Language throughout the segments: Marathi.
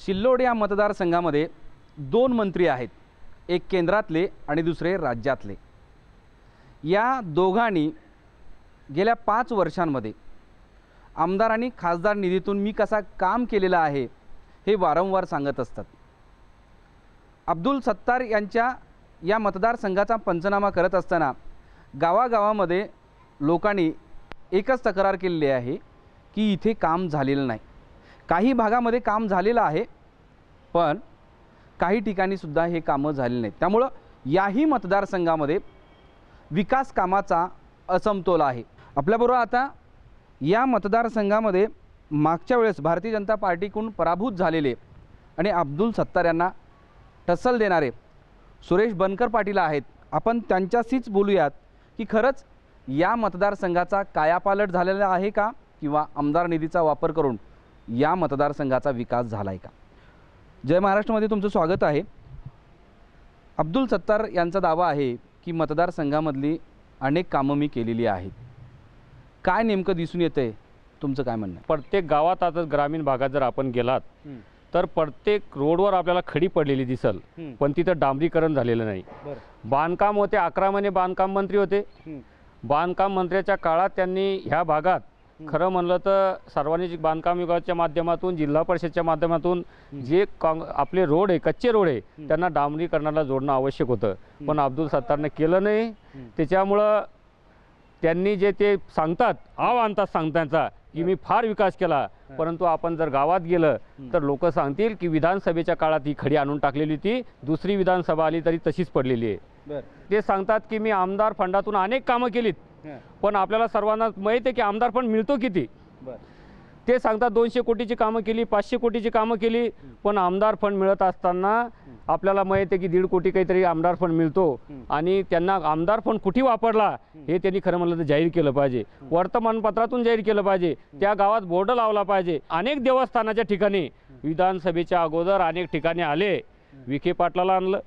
सिल्लोड या मतदारसंघामध्ये दोन मंत्री आहेत, एक केंद्रातले आणि दुसरे राज्यातले। या दोघांनी गेल्या 5 वर्षांमध्ये आमदार आणि खासदार निधीतून मी कसा काम केलेला आहे हे वारंवार सांगत असतात। अब्दुल सत्तार यांच्या या मतदारसंघाचा पंचनामा करत असताना गावागावामध्ये लोकांनी एकच तक्रार केलेली आहे की इथे काम झालेलं नाही। काही भागामध्ये काम झालेलं आहे, पण काही ठिकाणी सुद्धा हे कामं झालेले नाहीत। त्यामुळे याही मतदारसंघामध्ये विकास कामाचा असमतोल आहे। आपल्याबरोबर आता या मतदारसंघामध्ये मागच्या वेळेस भारतीय जनता पार्टीकडून पराभूत झालेले आणि अब्दुल सत्तार यांना टसल देणारे सुरेश बनकर पाटील आहेत। आपण त्यांच्याशीच बोलूयात की खरंच या मतदारसंघाचा कायापालट झालेला आहे का, किंवा आमदार निधीचा वापर करून या मतदारसंघाचा विकास झाला आहे का। जय महाराष्ट्रमध्ये तुमचं स्वागत आहे। अब्दुल सत्तार यांचा दावा आहे की मतदारसंघामधली अनेक कामं मी केलेली आहेत। काय नेमकं दिसून येतंय, तुमचं काय म्हणणं आहे? प्रत्येक गावात आता ग्रामीण भागात जर आपण गेलात तर प्रत्येक रोडवर आपल्याला खडी पडलेली दिसल, पण तिथं डांबरीकरण झालेलं नाही। बांधकाम होते, 11 महिने बांधकाम मंत्री होते। बांधकाम मंत्र्याच्या काळात त्यांनी ह्या भागात खरं म्हणलं तर सार्वजनिक बांधकाम विभागाच्या माध्यमातून, जिल्हा परिषदच्या माध्यमातून जे आपले रोड आहे, कच्चे रोड आहे, त्यांना डांबरीकरणाला जोडणं आवश्यक होतं, पण अब्दुल सत्तारने केलं नाही। त्याच्यामुळं त्यांनी जे ते सांगतात, आणतात सांगताचा की मी फार विकास केला, परंतु आपण जर गावात गेलं तर लोक सांगतील की विधानसभेच्या काळात ही खडी आणून टाकलेली होती, दुसरी विधानसभा आली तरी तशीच पडलेली आहे। ते सांगतात की मी आमदार फंडातून अनेक कामं केलीत, पण आपल्याला सर्वांना माहित आहे की आमदार फंड मिळतो किती। ते सांगतात 200 कोटीची कामं केली, 500 कोटीची कामं केली, पण आमदार फंड मिळत असताना आपल्याला माहित आहे की 1.5 कोटी काहीतरी आमदार फंड मिळतो, आणि त्यांना आमदार फंड कुठे वापरला हे त्यांनी खरं म्हणलं तर जाहीर केलं पाहिजे, वर्तमानपत्रातून जाहीर केलं पाहिजे, त्या गावात बोर्ड लावला पाहिजे। अनेक देवस्थानाच्या ठिकाणी विधानसभेच्या अगोदर अनेक ठिकाणी आले, विखे पाटलाला आणलं,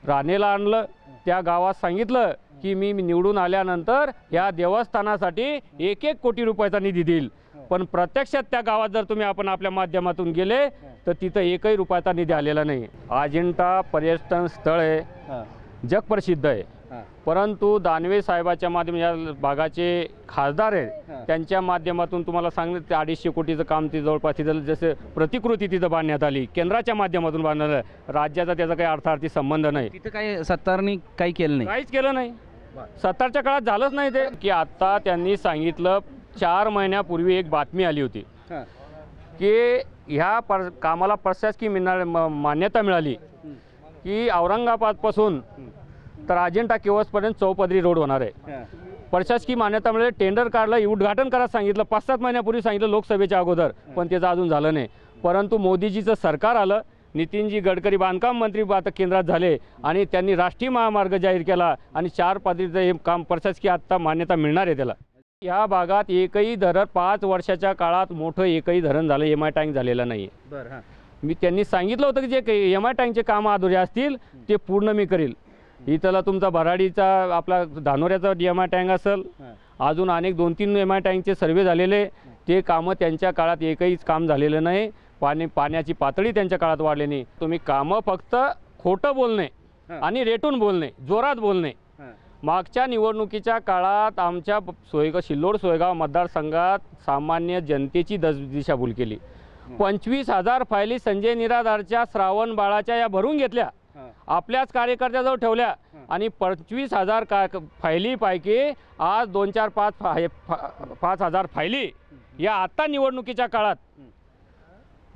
राणेला आणलं, त्या गावात सांगितलं की मी निवडून आल्यानंतर या देवस्थानासाठी 1-1 कोटी रुपयाचा निधी देईल, पण प्रत्यक्षात त्या गावात जर तुम्ही आपण आपल्या माध्यमातून गेले तर तिथं 1ही रुपयाचा निधी आलेला नाही। अजिंठा पर्यटन स्थळ आहे, जगप्रसिद्ध आहे, परंतु दानवे साहेबाच्या माध्यमातून या भागाचे खासदार आहेत, त्यांच्या माध्यमातून तुम्हाला सांगितलं ते 250 कोटीचं काम ते जवळपास तिथं जसं प्रतिकृती तिथं बांधण्यात आली, केंद्राच्या माध्यमातून बांधलं, राज्याचा त्याचा काही अर्थार्थी संबंध नाही। तिथं काय सत्तारनी काही केलं नाही, काहीच केलं नाही। सत्तारच्या काळात झालंच नाही ते की आता त्यांनी सांगितलं 4 महिन्यापूर्वी एक बातमी आली होती की ह्या कामाला प्रशासकीय मान्यता मिळाली की औरंगाबादपासून तर अजिंठा केवसपर्यंत चौपदरी रोड होणार आहे। प्रशासकीय मान्यता मिळाली, टेंडर काढलं, उद्घाटन करायला सांगितलं, 5-7 महिन्यापूर्वी सांगितलं लोकसभेच्या अगोदर, पण त्याचं अजून झालं नाही। परंतु मोदीजीचं सरकार आलं, नितीनजी गडकरी बांधकाम मंत्री आता केंद्रात झाले आणि त्यांनी राष्ट्रीय महामार्ग जाहीर केला आणि 4 पदरीचं हे काम प्रशासकीय आता मान्यता मिळणार आहे त्याला। या भागात एकही धरण 5 वर्षाच्या काळात मोठं एकही धरण झालं, एमआय टँक झालेलं नाही। मी त्यांनी सांगितलं होतं की जे एमआय टँकचे कामं अधुरे असतील ते पूर्ण मी करील। इथला तुमचा भराडीचा आपला धानोऱ्याचा एमआय टँक असेल, अजून अनेक 2-3 एमआय टँकचे सर्वे झालेले, ते कामं त्यांच्या काळात एकहीच काम झालेलं नाही। पाण्याची पातळी त्यांच्या काळात वाढली नाही। तुम्ही कामं फक्त खोटं बोलणे आणि रेटून बोलणे, जोरात बोलणे। मागच्या निवडणुकीच्या काळात आमच्या सिल्लोड सोयगाव मतदारसंघात सामान्य जनतेची दिशाभूल केली। 25,000 फायली संजय निराधारच्या, श्रावण बाळाच्या या भरून घेतल्या, आपल्याच कार्यकर्त्याजवळ ठेवल्या, आणि 25,000 फायलीपैकी आज 2-4-5 फायली या आता निवडणुकीच्या काळात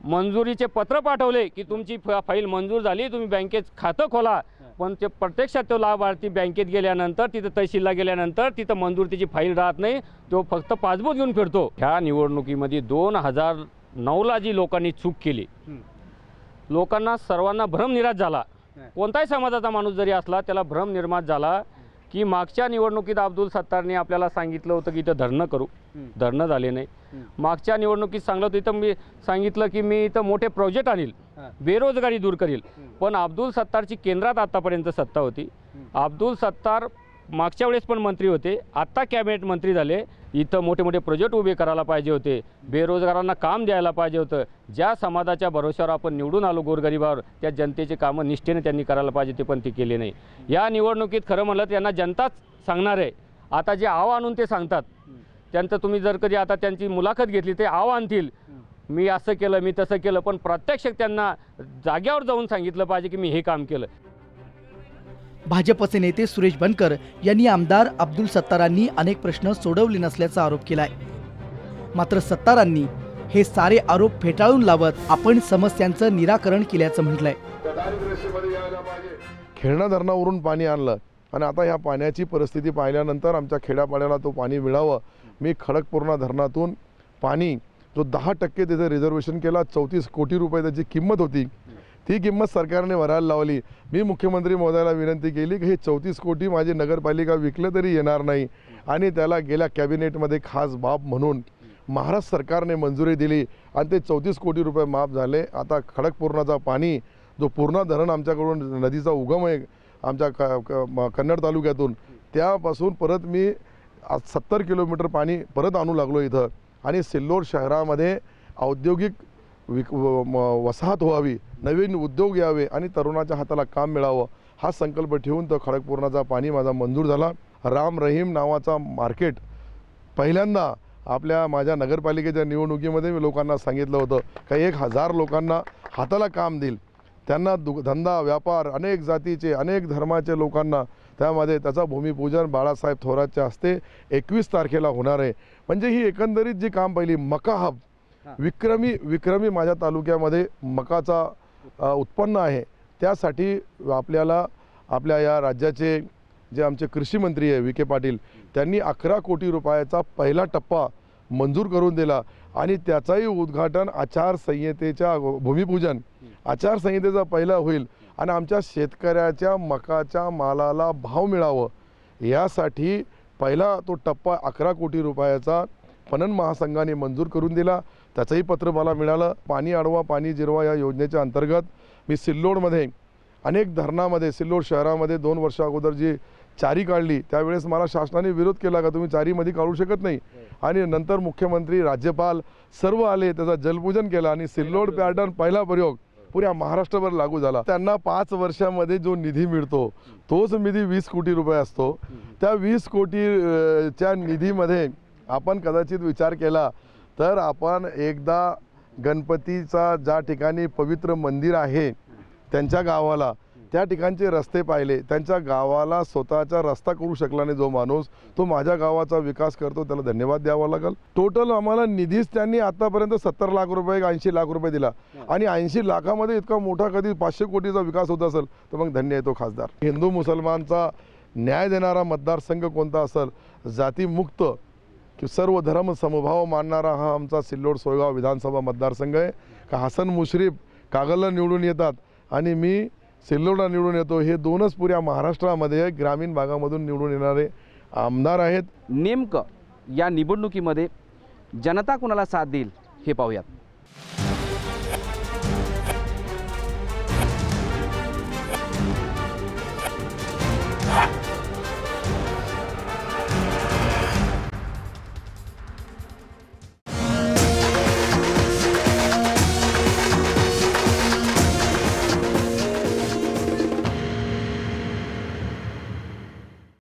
मंजुरीचे पत्र पाठवले की तुमची फाईल मंजूर झाली, तुम्ही बँकेत खातं खोला, पण ते प्रत्यक्षात तो लाभार्थी बँकेत गेल्यानंतर, तिथं तहसीलला गेल्यानंतर तिथं मंजूर त्याची फाईल राहत नाही, तो फक्त पासबुक घेऊन फिरतो। ह्या निवडणुकीमध्ये 2009ला जी लोकांनी चूक केली, लोकांना सर्वांना भ्रम निर्माण झाला, कोणताही समाजाचा माणूस जरी असला त्याला भ्रम निर्माण झाला की मागच्या निवडणुकीत अब्दुल सत्तारने आपल्याला सांगितलं होतं की इथं धरणं करू, धरणं झाले नाही। मागच्या निवडणुकीत सांगलं होतं इथं मी सांगितलं की मी इथं मोठे प्रोजेक्ट आणील, बेरोजगारी दूर करील, पण अब्दुल सत्तारची केंद्रात आतापर्यंत सत्ता होती। अब्दुल सत्तार मागच्या वेळेस पण मंत्री होते, आत्ता कॅबिनेट मंत्री झाले. इथं मोठे मोठे प्रोजेक्ट उभे करायला पाहिजे होते, बेरोजगारांना काम द्यायला पाहिजे होतं. ज्या समाजाच्या भरोश्यावर आपण निवडून आलो गोरगरिबावर, त्या जनतेचे कामं निष्ठेने त्यांनी करायला पाहिजे, ते पण ते केले नाही. या निवडणुकीत खरं म्हणलं तर यांना जनताच सांगणार आहे. आता जे आव आणून ते सांगतात, त्यांचं तुम्ही जर कधी आता त्यांची मुलाखत घेतली ते आव आणतील, मी असं केलं, मी तसं केलं, पण प्रत्यक्ष त्यांना जाग्यावर जाऊन सांगितलं पाहिजे की मी हे काम केलं. भाजपचे नेते सुरेश बनकर यांनी आमदार अब्दुल सत्तारांनी अनेक प्रश्न सोडवले नसल्याचा आरोप केलाय. मात्र सत्तारांनी हे सारे आरोप फेटाळून लावत आपण समस्यांचं निराकरण केल्याचं म्हटलंय. खेळणा धरणावरून पाणी आणलं आणि आता ह्या पाण्याची परिस्थिती पाहिल्यानंतर आमच्या खेड्यापाड्याला तो पाणी मिळावं, मी खडकपूर्णा धरणातून पाणी जो 10% त्याचं रिझर्वेशन केला, 34 कोटी रुपये त्याची किंमत होती, ती किंमत सरकारने भरायला लावली. मी मुख्यमंत्री महोदयाला विनंती केली की हे 34 कोटी माझी नगरपालिका विकलं तरी येणार नाही आणि त्याला गेल्या कॅबिनेटमध्ये खास बाब म्हणून महाराष्ट्र सरकारने मंजुरी दिली आणि ते 34 कोटी रुपये माफ झाले. आता खडकपूर्णाचा पाणी जो पूर्णा धरण आमच्याकडून नदीचा उगम आहे आमच्या कन्नड तालुक्यातून, त्यापासून परत मी 70 किलोमीटर पाणी परत आणू लागलो इथं. आणि सिल्लोड शहरामध्ये औद्योगिक वसाहत व्हावी, नवीन उद्योग यावे आणि तरुणाच्या हाताला काम मिळावं, हा संकल्प ठेवून तो खडकपूर्णाचा पाणी माझा मंजूर झाला. राम रहीम नावाचा मार्केट पहिल्यांदा माझ्या नगरपालिकेच्या निवडणुकीमध्ये मी लोकांना सांगितलं होतं का 1000 लोकांना हाताला काम देईल, त्यांना धंदा व्यापार अनेक जातीचे अनेक धर्माचे लोकांना त्यामध्ये त्याचा भूमिपूजन बाळासाहेब थोरातच्या हस्ते 21 तारखेला होणार आहे. म्हणजे ही एकंदरीत जी काम पहिली मका हब विक्रमी माझ्या तालुक्यामध्ये मकाचा उत्पन्न आहे. त्यासाठी आपल्याला आपल्या या राज्याचे जे आमचे कृषी मंत्री आहे विखे पाटील, त्यांनी 11 कोटी रुपयाचा पहिला टप्पा मंजूर करून दिला आणि त्याचाही उद्घाटन आचारसंहितेच्या भूमिपूजन आचारसंहितेचा पहिला होईल आणि आमच्या शेतकऱ्याच्या मकाच्या मालाला भाव मिळावं यासाठी पहिला तो टप्पा 11 कोटी रुपयाचा पणन महासंघाने मंजूर करून दिला. त्याचंही पत्र मला मिळालं. पाणी अडवा पाणी जिरवा या योजनेच्या अंतर्गत मी सिल्लोडमध्ये अनेक धरणामध्ये सिल्लोड शहरामध्ये 2 वर्षा अगोदर जी चारी काढली त्यावेळेस मला शासनाने विरोध केला का तुम्ही चारीमध्ये काढू शकत नाही, आणि नंतर मुख्यमंत्री राज्यपाल सर्व आले, त्याचा जलपूजन केलं आणि सिल्लोड पॅटर्न पहिला प्रयोग पुऱ्या महाराष्ट्रभर लागू झाला. त्यांना 5 वर्षामध्ये जो निधी मिळतो तोच निधी 20 कोटी रुपये असतो. त्या 20 कोटीच्या निधीमध्ये आपण कदाचित विचार केला तर आपण एकदा गणपतीचा ज्या ठिकाणी पवित्र मंदिर आहे त्यांच्या गावाला त्या ठिकाणचे रस्ते पाहिले, त्यांच्या गावाला स्वतःचा रस्ता करू शकला नाही जो माणूस, तो माझ्या गावाचा विकास करतो, त्याला धन्यवाद द्यावा लागेल. टोटल आम्हाला निधीच त्यांनी आतापर्यंत 70 लाख रुपये 80 लाख रुपये दिला आणि 80 लाखामध्ये इतका मोठा कधी 500 कोटीचा विकास होत असेल तर मग धन्य आहे तो खासदार. हिंदू मुसलमानचा न्याय देणारा मतदारसंघ कोणता असेल, जातीमुक्त की सर्व धर्म समभाव मानणारा हा आमचा सिल्लोड सोयगाव विधानसभा मतदारसंघ आहे. का हसन मुश्रीफ कागलला निवडून येतात आणि मी सिल्लोडला निवडून येतो, हे 2च पुऱ्या महाराष्ट्रामध्ये ग्रामीण भागामधून निवडून येणारे आमदार आहेत. नेमकं या निवडणुकीमध्ये जनता कुणाला साथ देईल हे पाहूयात.